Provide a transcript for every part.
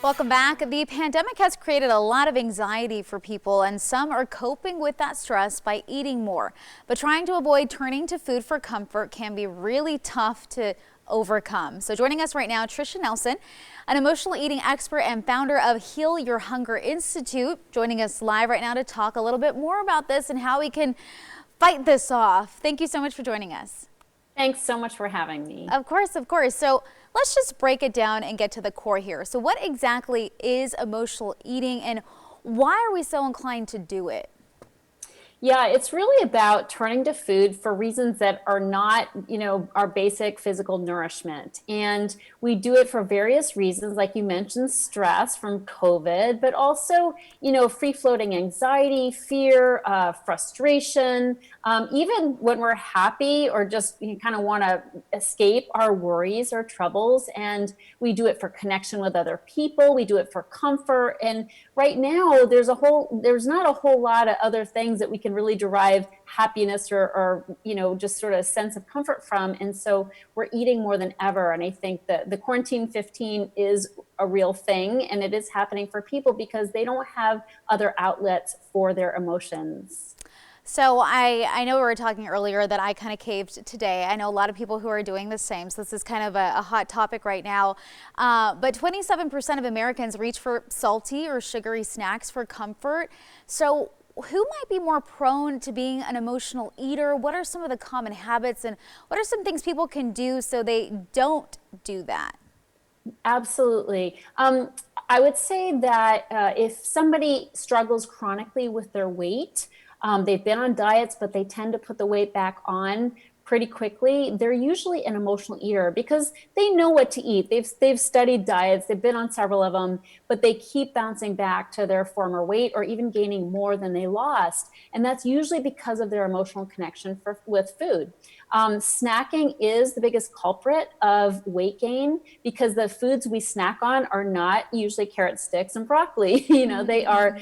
Welcome back. The pandemic has created a lot of anxiety for people, and some are coping with that stress by eating more. But trying to avoid turning to food for comfort can be really tough to overcome. So joining us right now, Tricia Nelson, an emotional eating expert and founder of Heal Your Hunger Institute, joining us live right now to talk a little bit more about this and how we can fight this off. Thank you so much for joining us. Thanks so much for having me. Of course, of course. So let's just break it down and get to the core here. So what exactly is emotional eating, and why are we so inclined to do it? Yeah, it's really about turning to food for reasons that are not, our basic physical nourishment. And we do it for various reasons, like you mentioned, stress from COVID, but also, free-floating anxiety, fear, frustration, even when we're happy or just kind of want to escape our worries or troubles. And we do it for connection with other people. We do it for comfort. And right now, there's not a whole lot of other things that we can really derive happiness or just sort of a sense of comfort from. And so we're eating more than ever. And I think that the quarantine 15 is a real thing, and it is happening for people because they don't have other outlets for their emotions. So I know we were talking earlier that I kind of caved today. I know a lot of people who are doing the same. So this is kind of a hot topic right now. But 27% of Americans reach for salty or sugary snacks for comfort. So who might be more prone to being an emotional eater? What are some of the common habits, and what are some things people can do so they don't do that? Absolutely. I would say that if somebody struggles chronically with their weight, they've been on diets, but they tend to put the weight back on pretty quickly, they're usually an emotional eater because they know what to eat. They've studied diets, they've been on several of them, but they keep bouncing back to their former weight or even gaining more than they lost. And that's usually because of their emotional connection with food. Snacking is the biggest culprit of weight gain because the foods we snack on are not usually carrot sticks and broccoli. They are,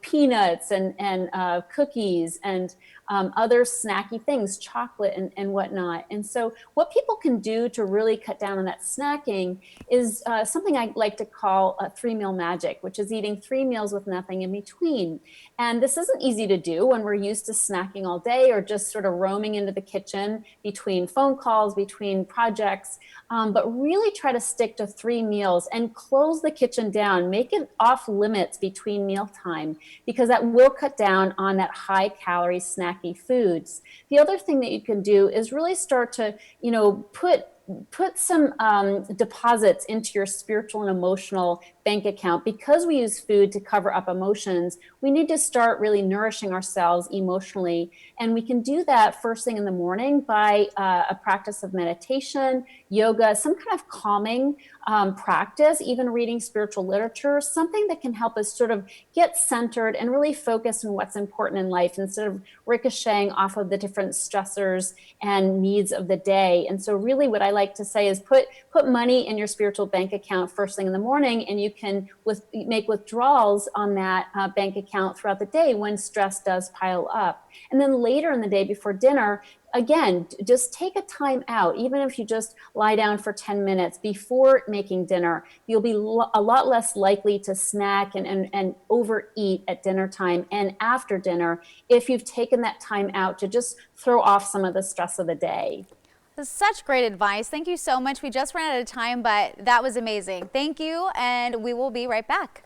peanuts and cookies and other snacky things, chocolate and whatnot. And so what people can do to really cut down on that snacking is something I like to call a 3-meal magic, which is eating 3 meals with nothing in between. And this isn't easy to do when we're used to snacking all day or just sort of roaming into the kitchen between phone calls, between projects, but really try to stick to 3 meals and close the kitchen down, make it off limits between mealtime, because that will cut down on that high calorie snack foods. The other thing that you can do is really start to, put some deposits into your spiritual and emotional bank account. Because we use food to cover up emotions, we need to start really nourishing ourselves emotionally. And we can do that first thing in the morning by a practice of meditation, yoga, some kind of calming practice, even reading spiritual literature, something that can help us sort of get centered and really focus on what's important in life instead of ricocheting off of the different stressors and needs of the day. And so really what I like to say is put money in your spiritual bank account first thing in the morning, and you can make withdrawals on that bank account throughout the day when stress does pile up. And then later in the day before dinner, again, just take a time out. Even if you just lie down for 10 minutes before making dinner, you'll be a lot less likely to snack and overeat at dinner time and after dinner if you've taken that time out to just throw off some of the stress of the day. This is such great advice. Thank you so much. We just ran out of time, but that was amazing. Thank you, and we will be right back.